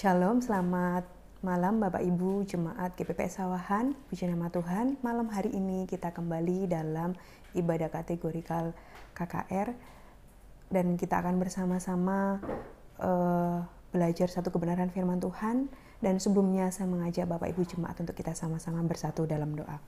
Shalom, selamat malam Bapak Ibu Jemaat GPP Sawahan. Puji nama Tuhan, malam hari ini kita kembali dalam ibadah kategorikal KKR dan kita akan bersama-sama belajar satu kebenaran firman Tuhan. Dan sebelumnya saya mengajak Bapak Ibu Jemaat untuk kita sama-sama bersatu dalam doa.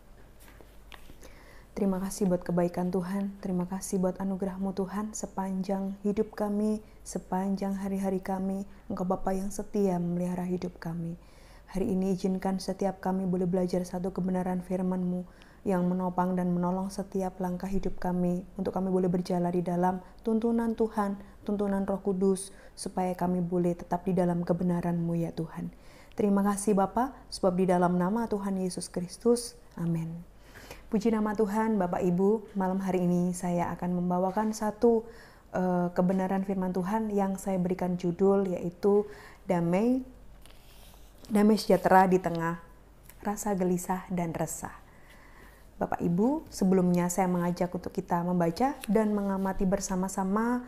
Terima kasih buat kebaikan Tuhan, terima kasih buat anugerah-Mu Tuhan sepanjang hidup kami, sepanjang hari-hari kami. Engkau Bapa yang setia memelihara hidup kami. Hari ini izinkan setiap kami boleh belajar satu kebenaran firman-Mu yang menopang dan menolong setiap langkah hidup kami, untuk kami boleh berjalan di dalam tuntunan Tuhan, tuntunan Roh Kudus, supaya kami boleh tetap di dalam kebenaran-Mu ya Tuhan. Terima kasih Bapa, sebab di dalam nama Tuhan Yesus Kristus, amin. Puji nama Tuhan, Bapak Ibu, malam hari ini saya akan membawakan satu kebenaran firman Tuhan yang saya berikan judul, yaitu damai sejahtera di tengah rasa gelisah dan resah. Bapak Ibu, sebelumnya saya mengajak untuk kita membaca dan mengamati bersama-sama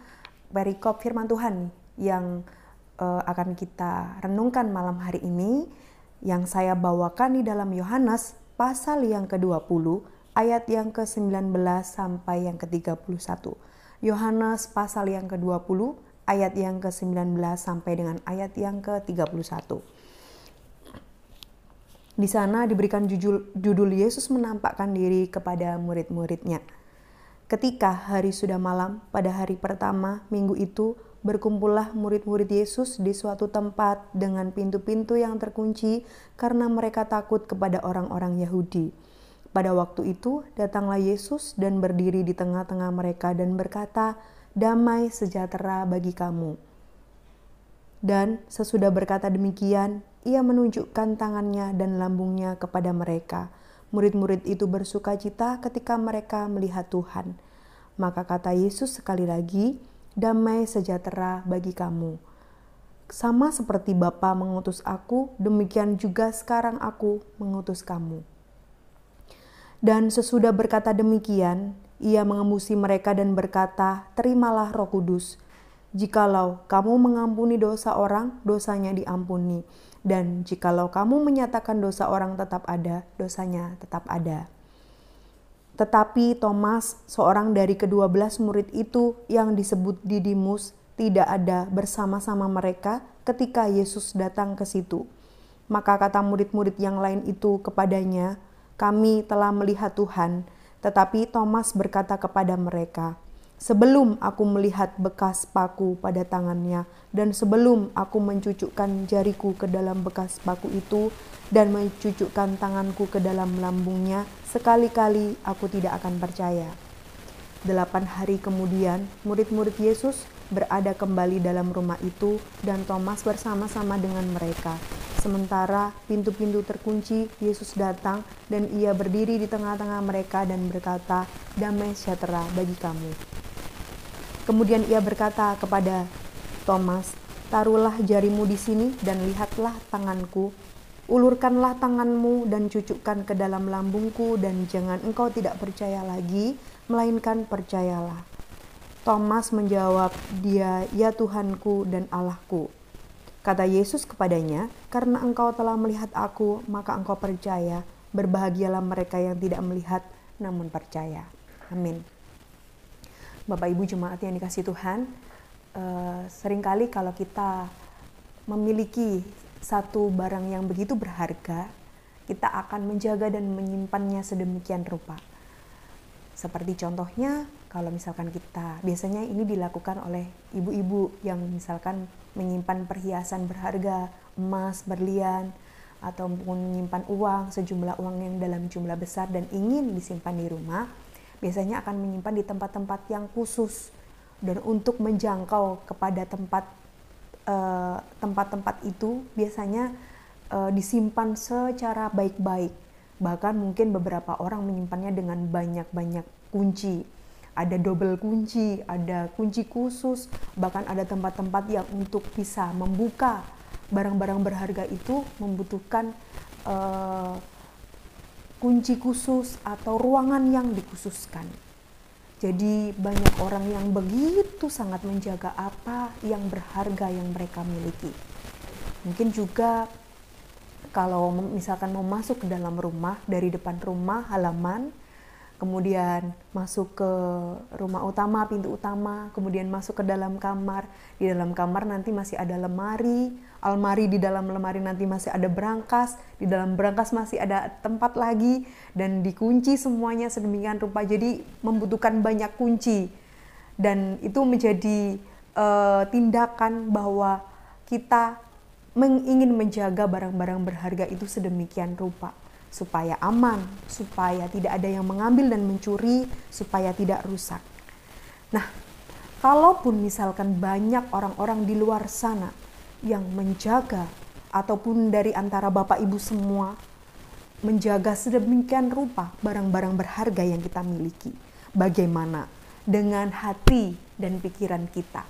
perikop firman Tuhan yang akan kita renungkan malam hari ini, yang saya bawakan di dalam Yohanes pasal yang ke-20, ayat yang ke-19 sampai yang ke-31. Yohanes pasal yang ke-20, ayat yang ke-19 sampai dengan ayat yang ke-31. Di sana diberikan judul Yesus menampakkan diri kepada murid-muridnya. Ketika hari sudah malam, pada hari pertama minggu itu, berkumpullah murid-murid Yesus di suatu tempat dengan pintu-pintu yang terkunci karena mereka takut kepada orang-orang Yahudi. Pada waktu itu datanglah Yesus dan berdiri di tengah-tengah mereka dan berkata, "Damai sejahtera bagi kamu." Dan sesudah berkata demikian, ia menunjukkan tangannya dan lambungnya kepada mereka. Murid-murid itu bersukacita ketika mereka melihat Tuhan. Maka kata Yesus sekali lagi, "Damai sejahtera bagi kamu. Sama seperti Bapa mengutus aku, demikian juga sekarang aku mengutus kamu." Dan sesudah berkata demikian, ia mengembusi mereka dan berkata, "Terimalah Roh Kudus. Jikalau kamu mengampuni dosa orang, dosanya diampuni. Dan jikalau kamu menyatakan dosa orang tetap ada, dosanya tetap ada." Tetapi Thomas, seorang dari ke-12 murid itu yang disebut Didimus, tidak ada bersama-sama mereka ketika Yesus datang ke situ. Maka kata murid-murid yang lain itu kepadanya, "Kami telah melihat Tuhan." Tetapi Thomas berkata kepada mereka, "Sebelum aku melihat bekas paku pada tangannya, dan sebelum aku mencucukkan jariku ke dalam bekas paku itu, dan mencucukkan tanganku ke dalam lambungnya, sekali-kali aku tidak akan percaya." 8 hari kemudian, murid-murid Yesus berada kembali dalam rumah itu, dan Thomas bersama-sama dengan mereka. Sementara pintu-pintu terkunci, Yesus datang dan ia berdiri di tengah-tengah mereka dan berkata, "Damai sejahtera bagi kamu." Kemudian ia berkata kepada Thomas, "Taruhlah jarimu di sini dan lihatlah tanganku. Ulurkanlah tanganmu dan cucukkan ke dalam lambungku, dan jangan engkau tidak percaya lagi, melainkan percayalah." Thomas menjawab dia, "Ya Tuhanku dan Allahku." Kata Yesus kepadanya, "Karena engkau telah melihat aku, maka engkau percaya. Berbahagialah mereka yang tidak melihat, namun percaya." Amin. Bapak Ibu Jemaat yang dikasihi Tuhan, seringkali kalau kita memiliki satu barang yang begitu berharga, kita akan menjaga dan menyimpannya sedemikian rupa. Seperti contohnya, kalau misalkan kita, biasanya ini dilakukan oleh ibu-ibu yang misalkan menyimpan perhiasan berharga, emas, berlian, ataupun menyimpan uang, sejumlah uang yang dalam jumlah besar dan ingin disimpan di rumah, biasanya akan menyimpan di tempat-tempat yang khusus. Dan untuk menjangkau kepada tempat-tempat itu biasanya disimpan secara baik-baik. Bahkan mungkin beberapa orang menyimpannya dengan banyak-banyak kunci. Ada double kunci, ada kunci khusus, bahkan ada tempat-tempat yang untuk bisa membuka barang-barang berharga itu membutuhkan kunci khusus atau ruangan yang dikhususkan. Jadi banyak orang yang begitu sangat menjaga apa yang berharga yang mereka miliki. Mungkin juga kalau misalkan mau masuk ke dalam rumah, dari depan rumah, halaman, kemudian masuk ke rumah utama, pintu utama, kemudian masuk ke dalam kamar. Di dalam kamar nanti masih ada lemari, almari, di dalam lemari nanti masih ada brankas, di dalam brankas masih ada tempat lagi, dan dikunci semuanya sedemikian rupa. Jadi membutuhkan banyak kunci, dan itu menjadi tindakan bahwa kita ingin menjaga barang-barang berharga itu sedemikian rupa, supaya aman, supaya tidak ada yang mengambil dan mencuri, supaya tidak rusak. Nah, kalaupun misalkan banyak orang-orang di luar sana yang menjaga, ataupun dari antara Bapak Ibu semua, menjaga sedemikian rupa barang-barang berharga yang kita miliki, bagaimana dengan hati dan pikiran kita?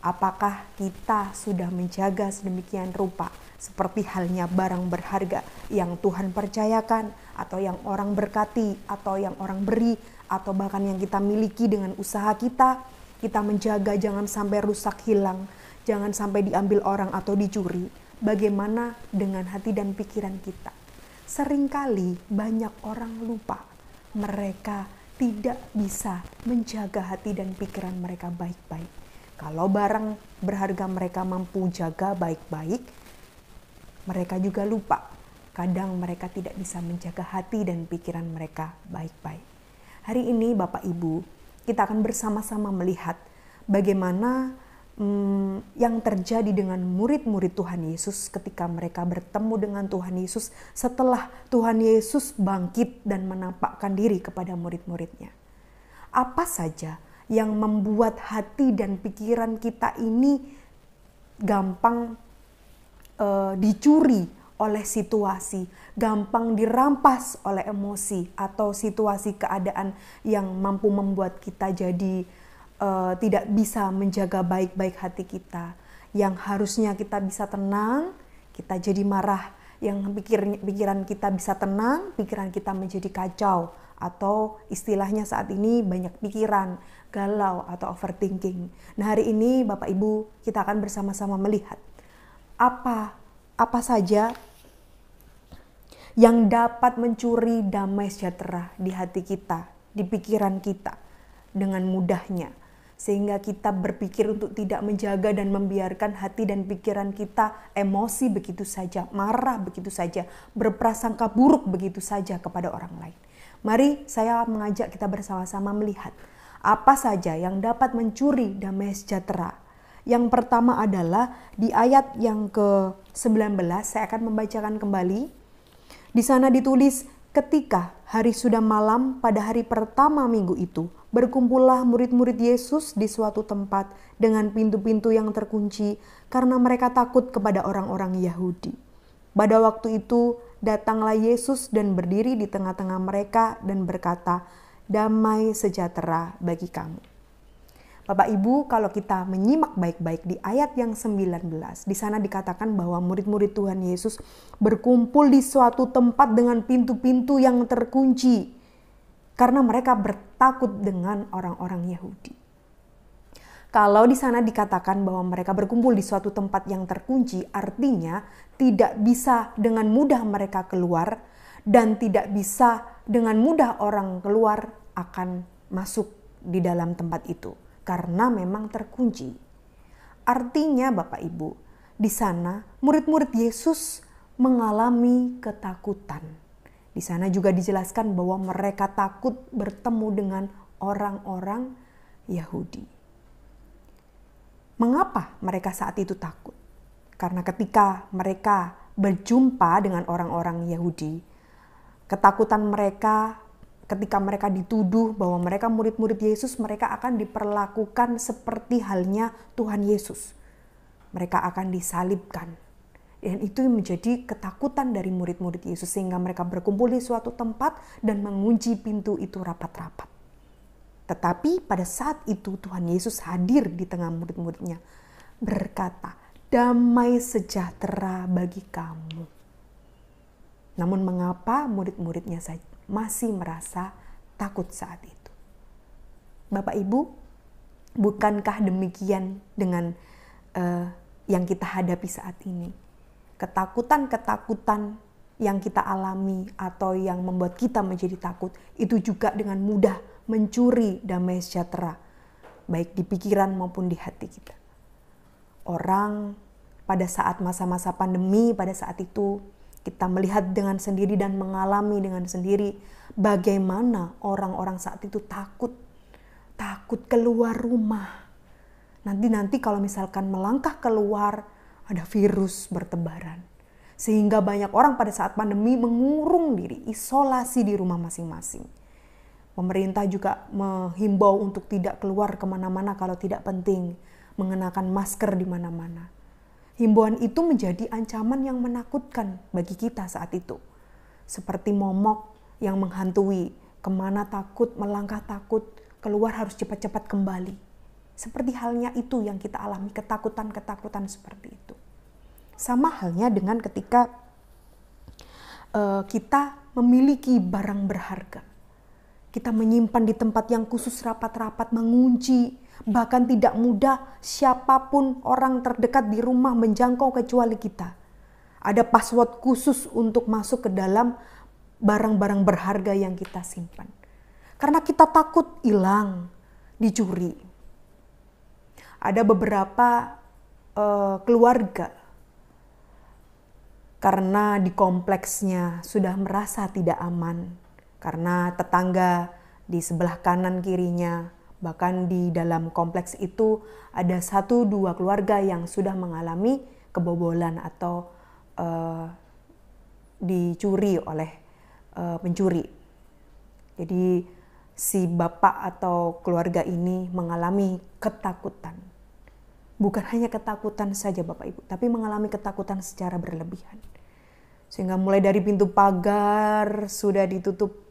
Apakah kita sudah menjaga sedemikian rupa seperti halnya barang berharga yang Tuhan percayakan, atau yang orang berkati, atau yang orang beri, atau bahkan yang kita miliki dengan usaha kita? Kita menjaga jangan sampai rusak, hilang, jangan sampai diambil orang atau dicuri. Bagaimana dengan hati dan pikiran kita? Seringkali banyak orang lupa, mereka tidak bisa menjaga hati dan pikiran mereka baik-baik. Kalau barang berharga mereka mampu jaga baik-baik, mereka juga lupa. Kadang mereka tidak bisa menjaga hati dan pikiran mereka baik-baik. Hari ini Bapak Ibu, kita akan bersama-sama melihat bagaimana yang terjadi dengan murid-murid Tuhan Yesus ketika mereka bertemu dengan Tuhan Yesus setelah Tuhan Yesus bangkit dan menampakkan diri kepada murid-muridnya. Apa saja yang membuat hati dan pikiran kita ini gampang dicuri oleh situasi, gampang dirampas oleh emosi atau situasi keadaan yang mampu membuat kita jadi tidak bisa menjaga baik-baik hati kita. Yang harusnya kita bisa tenang, kita jadi marah. Yang pikiran kita bisa tenang, pikiran kita menjadi kacau. Atau istilahnya saat ini banyak pikiran, galau atau overthinking. Nah, hari ini Bapak Ibu, kita akan bersama-sama melihat apa saja yang dapat mencuri damai sejahtera di hati kita, di pikiran kita dengan mudahnya. Sehingga kita berpikir untuk tidak menjaga dan membiarkan hati dan pikiran kita emosi begitu saja, marah begitu saja, berprasangka buruk begitu saja kepada orang lain. Mari saya mengajak kita bersama-sama melihat apa saja yang dapat mencuri damai sejahtera. Yang pertama adalah di ayat yang ke-19, saya akan membacakan kembali. Di sana ditulis, ketika hari sudah malam pada hari pertama minggu itu, berkumpullah murid-murid Yesus di suatu tempat dengan pintu-pintu yang terkunci karena mereka takut kepada orang-orang Yahudi. Pada waktu itu datanglah Yesus dan berdiri di tengah-tengah mereka dan berkata, damai sejahtera bagi kamu. Bapak Ibu, kalau kita menyimak baik-baik di ayat yang 19, di sana dikatakan bahwa murid-murid Tuhan Yesus berkumpul di suatu tempat dengan pintu-pintu yang terkunci karena mereka bertakut dengan orang-orang Yahudi. Kalau di sana dikatakan bahwa mereka berkumpul di suatu tempat yang terkunci, artinya tidak bisa dengan mudah mereka keluar dan tidak bisa dengan mudah orang keluar akan masuk di dalam tempat itu karena memang terkunci. Artinya Bapak Ibu, di sana murid-murid Yesus mengalami ketakutan. Di sana juga dijelaskan bahwa mereka takut bertemu dengan orang-orang Yahudi. Mengapa mereka saat itu takut? Karena ketika mereka berjumpa dengan orang-orang Yahudi, ketakutan mereka ketika mereka dituduh bahwa mereka murid-murid Yesus, mereka akan diperlakukan seperti halnya Tuhan Yesus. Mereka akan disalibkan. Dan itu menjadi ketakutan dari murid-murid Yesus sehingga mereka berkumpul di suatu tempat dan mengunci pintu itu rapat-rapat. Tetapi pada saat itu Tuhan Yesus hadir di tengah murid-muridnya berkata, damai sejahtera bagi kamu. Namun mengapa murid-muridnya masih merasa takut saat itu? Bapak Ibu, bukankah demikian dengan yang kita hadapi saat ini? ketakutan-ketakutan yang kita alami atau yang membuat kita menjadi takut, itu juga dengan mudah mencuri damai sejahtera, baik di pikiran maupun di hati kita. Orang pada saat masa-masa pandemi, pada saat itu kita melihat dengan sendiri dan mengalami dengan sendiri bagaimana orang-orang saat itu takut keluar rumah. Nanti kalau misalkan melangkah keluar, ada virus bertebaran. Sehingga banyak orang pada saat pandemi mengurung diri, isolasi di rumah masing-masing. Pemerintah juga menghimbau untuk tidak keluar kemana-mana kalau tidak penting, mengenakan masker di mana-mana. Himbauan itu menjadi ancaman yang menakutkan bagi kita saat itu. Seperti momok yang menghantui, kemana takut, melangkah takut, keluar harus cepat-cepat kembali. Seperti halnya itu yang kita alami, ketakutan-ketakutan seperti itu. Sama halnya dengan ketika kita memiliki barang berharga. Kita menyimpan di tempat yang khusus, rapat-rapat, mengunci, bahkan tidak mudah siapapun orang terdekat di rumah menjangkau kecuali kita. Ada password khusus untuk masuk ke dalam barang-barang berharga yang kita simpan. Karena kita takut hilang, dicuri. Ada beberapa keluarga karena di kompleksnya sudah merasa tidak aman, karena tetangga di sebelah kanan kirinya, bahkan di dalam kompleks itu ada 1-2 keluarga yang sudah mengalami kebobolan atau dicuri oleh pencuri. Jadi si bapak atau keluarga ini mengalami ketakutan. Bukan hanya ketakutan saja Bapak Ibu, tapi mengalami ketakutan secara berlebihan. Sehingga mulai dari pintu pagar sudah ditutup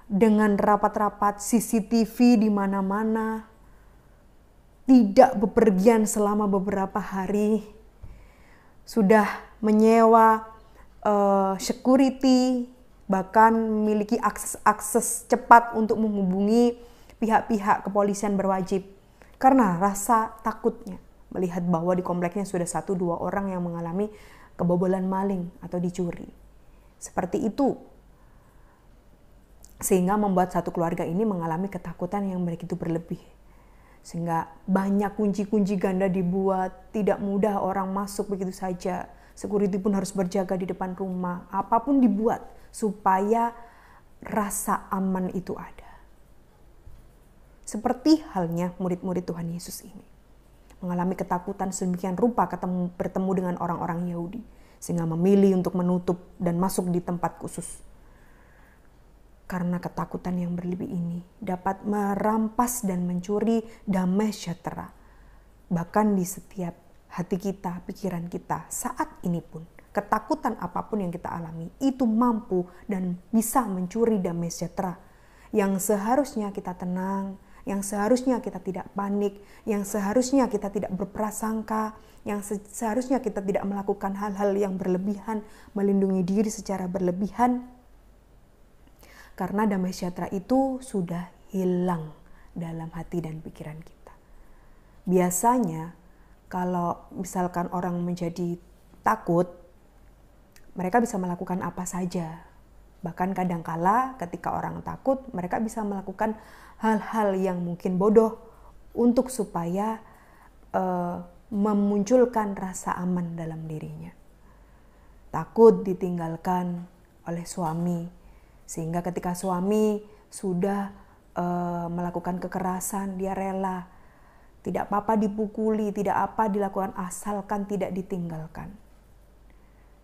dengan rapat-rapat, CCTV di mana-mana, tidak bepergian selama beberapa hari, sudah menyewa security, bahkan memiliki akses cepat untuk menghubungi pihak-pihak kepolisian berwajib karena rasa takutnya melihat bahwa di kompleknya sudah 1-2 orang yang mengalami kebobolan maling atau dicuri. Seperti itu. Sehingga membuat satu keluarga ini mengalami ketakutan yang begitu berlebih. Sehingga banyak kunci-kunci ganda dibuat, tidak mudah orang masuk begitu saja. Security pun harus berjaga di depan rumah. Apapun dibuat supaya rasa aman itu ada. Seperti halnya murid-murid Tuhan Yesus ini. Mengalami ketakutan sedemikian rupa bertemu dengan orang-orang Yahudi. Sehingga memilih untuk menutup dan masuk di tempat khusus. Karena ketakutan yang berlebih ini dapat merampas dan mencuri damai sejahtera. Bahkan di setiap hati kita, pikiran kita saat ini pun. Ketakutan apapun yang kita alami itu mampu dan bisa mencuri damai sejahtera. Yang seharusnya kita tenang, yang seharusnya kita tidak panik, yang seharusnya kita tidak berprasangka, yang seharusnya kita tidak melakukan hal-hal yang berlebihan, melindungi diri secara berlebihan. Karena damai sejahtera itu sudah hilang dalam hati dan pikiran kita. Biasanya kalau misalkan orang menjadi takut, mereka bisa melakukan apa saja. Bahkan kadangkala ketika orang takut, mereka bisa melakukan hal-hal yang mungkin bodoh untuk supaya memunculkan rasa aman dalam dirinya. Takut ditinggalkan oleh suami, sehingga ketika suami sudah melakukan kekerasan, dia rela. Tidak apa-apa dipukuli, tidak apa dilakukan asalkan tidak ditinggalkan.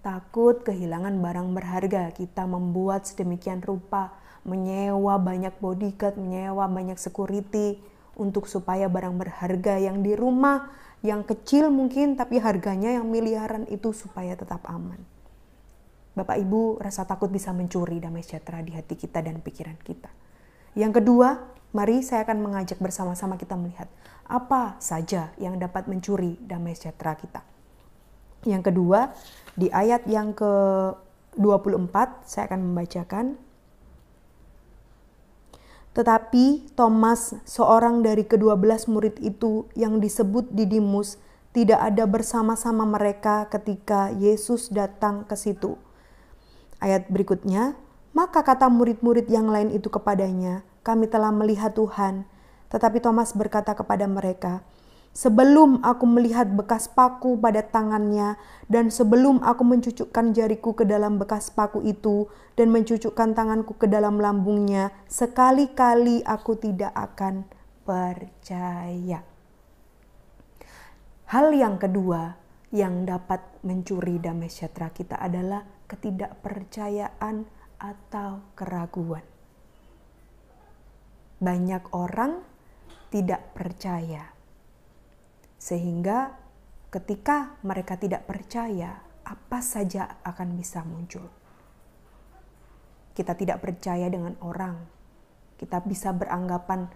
Takut kehilangan barang berharga, kita membuat sedemikian rupa, menyewa banyak bodyguard, menyewa banyak security untuk supaya barang berharga yang di rumah, yang kecil mungkin tapi harganya yang miliaran itu supaya tetap aman. Bapak Ibu, rasa takut bisa mencuri damai sejahtera di hati kita dan pikiran kita. Yang kedua, mari saya akan mengajak bersama-sama kita melihat apa saja yang dapat mencuri damai sejahtera kita. Yang kedua, di ayat yang ke-24 saya akan membacakan. Tetapi Thomas, seorang dari ke-12 murid itu yang disebut Didimus, tidak ada bersama-sama mereka ketika Yesus datang ke situ. Ayat berikutnya, maka kata murid-murid yang lain itu kepadanya, kami telah melihat Tuhan. Tetapi Thomas berkata kepada mereka, sebelum aku melihat bekas paku pada tangannya, dan sebelum aku mencucukkan jariku ke dalam bekas paku itu, dan mencucukkan tanganku ke dalam lambungnya, sekali-kali aku tidak akan percaya. Hal yang kedua yang dapat mencuri damai sejahtera kita adalah ketidakpercayaan atau keraguan. Banyak orang tidak percaya, sehingga ketika mereka tidak percaya, apa saja akan bisa muncul. Kita tidak percaya dengan orang, kita bisa beranggapan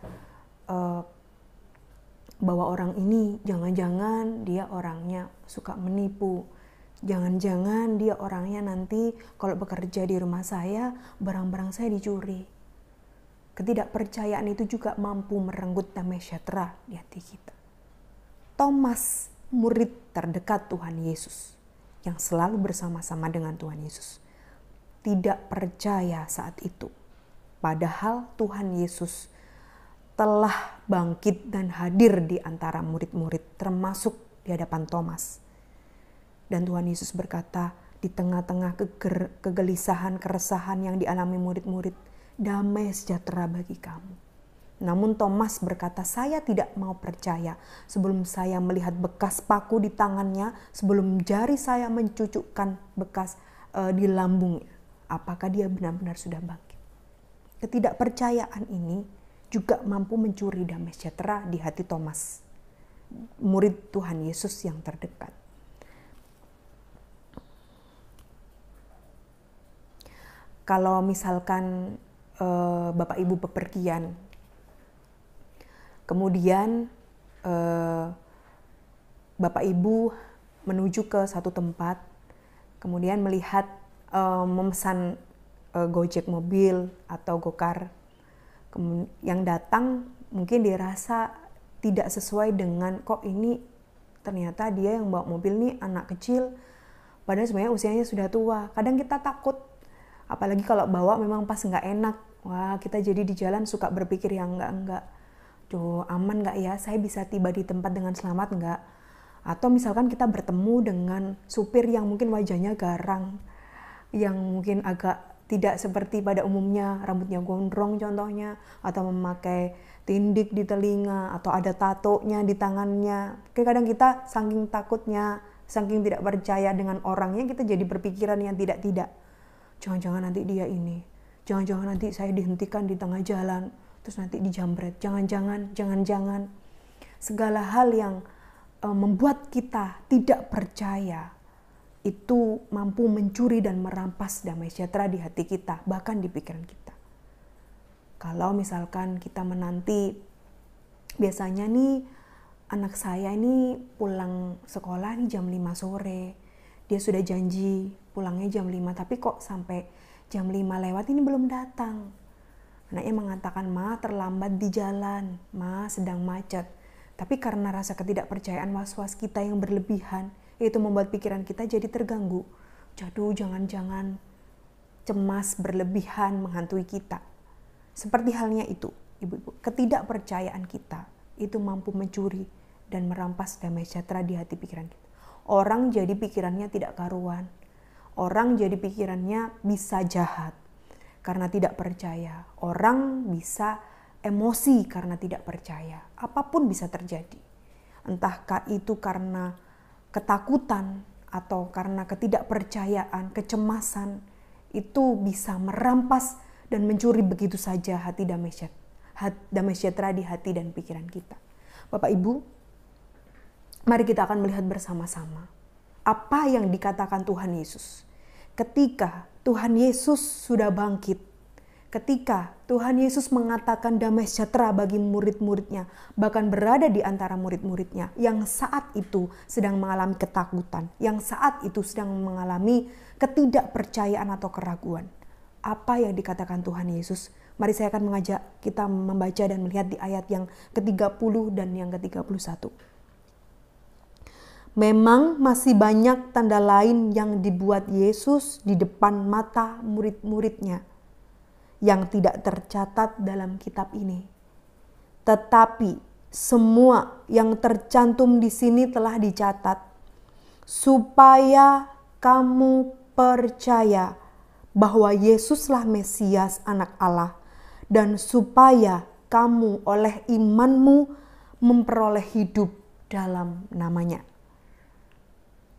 bahwa orang ini jangan-jangan dia orangnya suka menipu. Jangan-jangan dia orangnya nanti kalau bekerja di rumah saya, barang-barang saya dicuri. Ketidakpercayaan itu juga mampu merenggut damai sejahtera di hati kita. Thomas, murid terdekat Tuhan Yesus, yang selalu bersama-sama dengan Tuhan Yesus, tidak percaya saat itu. Padahal Tuhan Yesus telah bangkit dan hadir di antara murid-murid, termasuk di hadapan Thomas. Dan Tuhan Yesus berkata, di tengah-tengah kegelisahan, keresahan yang dialami murid-murid, damai sejahtera bagi kamu. Namun Thomas berkata, saya tidak mau percaya sebelum saya melihat bekas paku di tangannya, sebelum jari saya mencucukkan bekas di lambungnya. Apakah dia benar-benar sudah bangkit? Ketidakpercayaan ini juga mampu mencuri damai sejahtera di hati Thomas, murid Tuhan Yesus yang terdekat. Kalau misalkan Bapak Ibu bepergian, kemudian Bapak Ibu menuju ke satu tempat, kemudian melihat memesan Gojek mobil atau Gokar, yang datang mungkin dirasa tidak sesuai dengan, kok ini ternyata dia yang bawa mobil nih anak kecil, padahal sebenarnya usianya sudah tua. Kadang kita takut, apalagi kalau bawa memang pas nggak enak. Wah, kita jadi di jalan suka berpikir yang enggak. Duh, aman nggak ya? Saya bisa tiba di tempat dengan selamat nggak? Atau misalkan kita bertemu dengan supir yang mungkin wajahnya garang, yang mungkin agak tidak seperti pada umumnya, rambutnya gondrong contohnya, atau memakai tindik di telinga, atau ada tatonya di tangannya. Kadang kita saking takutnya, saking tidak percaya dengan orangnya, kita jadi berpikiran yang tidak-tidak. Jangan-jangan nanti dia ini, jangan-jangan nanti saya dihentikan di tengah jalan, terus nanti dijambret, jangan-jangan. Segala hal yang membuat kita tidak percaya, itu mampu mencuri dan merampas damai sejahtera di hati kita, bahkan di pikiran kita. Kalau misalkan kita menanti, biasanya nih anak saya ini pulang sekolah nih jam 5 sore, dia sudah janji pulangnya jam 5, tapi kok sampai jam 5 lewat ini belum datang. Anaknya mengatakan, Ma terlambat di jalan, Ma sedang macet. Tapi karena rasa ketidakpercayaan, was-was kita yang berlebihan, itu membuat pikiran kita jadi terganggu. Jatuh, jangan-jangan cemas berlebihan menghantui kita. Seperti halnya itu, ibu-ibu, ketidakpercayaan kita itu mampu mencuri dan merampas damai sejahtera di hati pikiran kita. Orang jadi pikirannya tidak karuan. Orang jadi pikirannya bisa jahat karena tidak percaya. Orang bisa emosi karena tidak percaya. Apapun bisa terjadi. Entahkah itu karena ketakutan atau karena ketidakpercayaan, kecemasan, itu bisa merampas dan mencuri begitu saja hati damai sejahtera di hati dan pikiran kita. Bapak Ibu, mari kita akan melihat bersama-sama apa yang dikatakan Tuhan Yesus. Ketika Tuhan Yesus sudah bangkit, ketika Tuhan Yesus mengatakan damai sejahtera bagi murid-muridnya, bahkan berada di antara murid-muridnya yang saat itu sedang mengalami ketakutan, yang saat itu sedang mengalami ketidakpercayaan atau keraguan. Apa yang dikatakan Tuhan Yesus? Mari saya akan mengajak kita membaca dan melihat di ayat yang ke-30 dan yang ke-31. Memang masih banyak tanda lain yang dibuat Yesus di depan mata murid-muridnya yang tidak tercatat dalam kitab ini. Tetapi semua yang tercantum di sini telah dicatat supaya kamu percaya bahwa Yesuslah Mesias Anak Allah, dan supaya kamu oleh imanmu memperoleh hidup dalam namanya.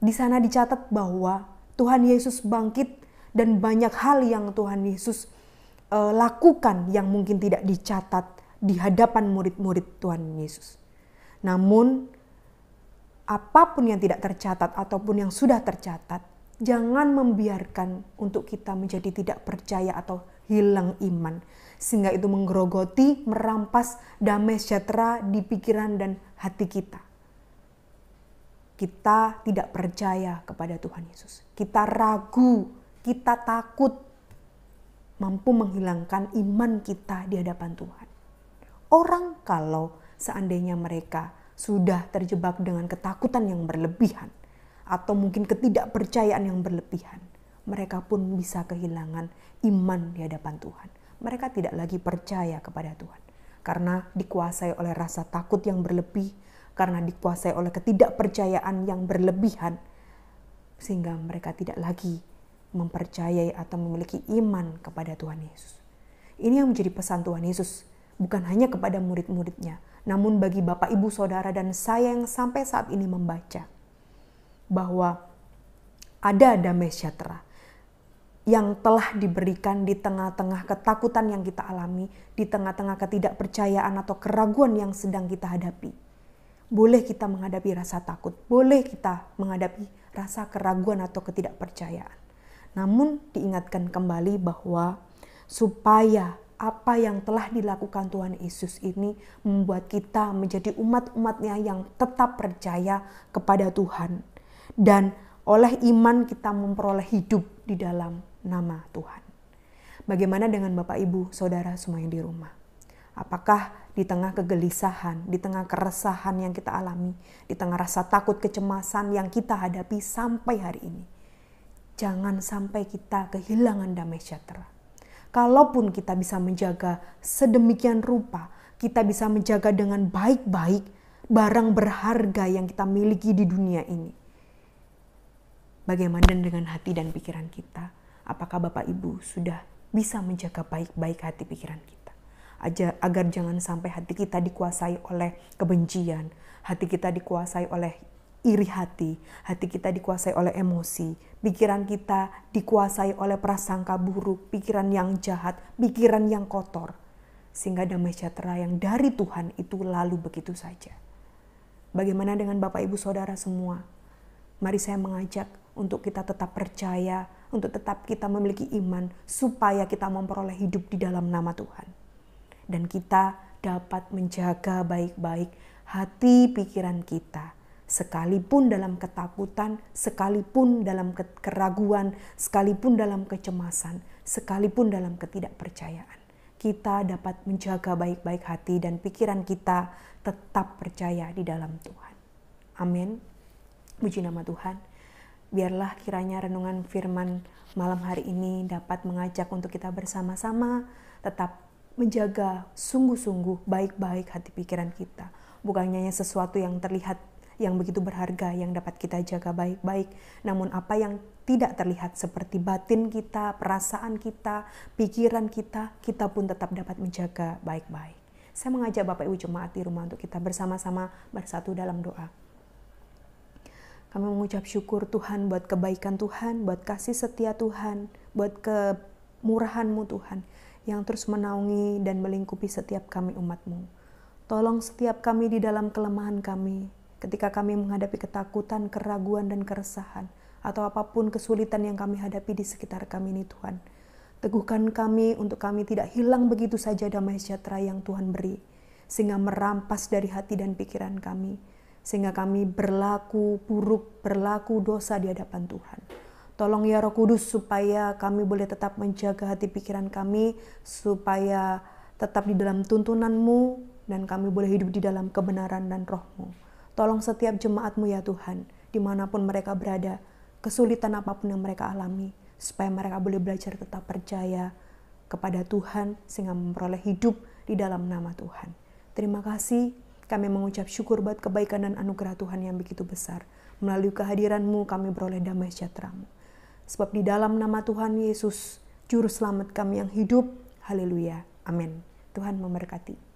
Di sana dicatat bahwa Tuhan Yesus bangkit dan banyak hal yang Tuhan Yesus lakukan yang mungkin tidak dicatat di hadapan murid-murid Tuhan Yesus. Namun apapun yang tidak tercatat ataupun yang sudah tercatat, jangan membiarkan untuk kita menjadi tidak percaya atau hilang iman. Sehingga itu menggerogoti, merampas damai sejahtera di pikiran dan hati kita. Kita tidak percaya kepada Tuhan Yesus. Kita ragu, kita takut, mampu menghilangkan iman kita di hadapan Tuhan. Orang kalau seandainya mereka sudah terjebak dengan ketakutan yang berlebihan, atau mungkin ketidakpercayaan yang berlebihan, mereka pun bisa kehilangan iman di hadapan Tuhan. Mereka tidak lagi percaya kepada Tuhan karena dikuasai oleh rasa takut yang berlebih, karena dikuasai oleh ketidakpercayaan yang berlebihan, sehingga mereka tidak lagi mempercayai atau memiliki iman kepada Tuhan Yesus. Ini yang menjadi pesan Tuhan Yesus, bukan hanya kepada murid-muridnya, namun bagi Bapak, Ibu, Saudara, dan saya yang sampai saat ini membaca, bahwa ada damai sejahtera yang telah diberikan di tengah-tengah ketakutan yang kita alami, di tengah-tengah ketidakpercayaan atau keraguan yang sedang kita hadapi. Boleh kita menghadapi rasa takut, boleh kita menghadapi rasa keraguan atau ketidakpercayaan. Namun diingatkan kembali bahwa supaya apa yang telah dilakukan Tuhan Yesus ini membuat kita menjadi umat-umatnya yang tetap percaya kepada Tuhan. Dan oleh iman kita memperoleh hidup di dalam nama Tuhan. Bagaimana dengan Bapak, Ibu, Saudara semua yang di rumah? Apakah di tengah kegelisahan, di tengah keresahan yang kita alami, di tengah rasa takut, kecemasan yang kita hadapi sampai hari ini, jangan sampai kita kehilangan damai sejahtera. Kalaupun kita bisa menjaga sedemikian rupa, kita bisa menjaga dengan baik-baik barang berharga yang kita miliki di dunia ini. Bagaimana dengan hati dan pikiran kita? Apakah Bapak Ibu sudah bisa menjaga baik-baik hati pikiran kita? Agar jangan sampai hati kita dikuasai oleh kebencian, hati kita dikuasai oleh iri hati kita dikuasai oleh emosi, pikiran kita dikuasai oleh prasangka buruk, pikiran yang jahat, pikiran yang kotor. Sehingga damai sejahtera yang dari Tuhan itu lalu begitu saja. Bagaimana dengan Bapak, Ibu, Saudara semua? Mari saya mengajak untuk kita tetap percaya, untuk tetap kita memiliki iman, supaya kita memperoleh hidup di dalam nama Tuhan. Dan kita dapat menjaga baik-baik hati pikiran kita, sekalipun dalam ketakutan, sekalipun dalam keraguan, sekalipun dalam kecemasan, sekalipun dalam ketidakpercayaan. Kita dapat menjaga baik-baik hati dan pikiran kita tetap percaya di dalam Tuhan. Amin. Puji nama Tuhan. Biarlah kiranya renungan firman malam hari ini dapat mengajak untuk kita bersama-sama tetap menjaga sungguh-sungguh baik-baik hati pikiran kita. Bukan hanya sesuatu yang terlihat yang begitu berharga yang dapat kita jaga baik-baik, namun apa yang tidak terlihat seperti batin kita, perasaan kita, pikiran kita, kita pun tetap dapat menjaga baik-baik. Saya mengajak Bapak Ibu Jemaat di rumah untuk kita bersama-sama bersatu dalam doa. Kami mengucap syukur Tuhan buat kebaikan Tuhan, buat kasih setia Tuhan, buat kemurahan-Mu Tuhan, yang terus menaungi dan melingkupi setiap kami umat-Mu. Tolong setiap kami di dalam kelemahan kami, ketika kami menghadapi ketakutan, keraguan, dan keresahan, atau apapun kesulitan yang kami hadapi di sekitar kami ini Tuhan. Teguhkan kami untuk kami tidak hilang begitu saja damai sejahtera yang Tuhan beri, sehingga merampas dari hati dan pikiran kami, sehingga kami berlaku buruk, berlaku dosa di hadapan Tuhan. Tolong ya Roh Kudus supaya kami boleh tetap menjaga hati pikiran kami, supaya tetap di dalam tuntunan-Mu, dan kami boleh hidup di dalam kebenaran dan Roh-Mu. Tolong setiap jemaat-Mu ya Tuhan, dimanapun mereka berada, kesulitan apapun yang mereka alami, supaya mereka boleh belajar tetap percaya kepada Tuhan, sehingga memperoleh hidup di dalam nama Tuhan. Terima kasih, kami mengucap syukur buat kebaikan dan anugerah Tuhan yang begitu besar. Melalui kehadiran-Mu kami beroleh damai sejahtera-Mu. Sebab di dalam nama Tuhan Yesus, Juru Selamat kami yang hidup, haleluya, amin. Tuhan memberkati.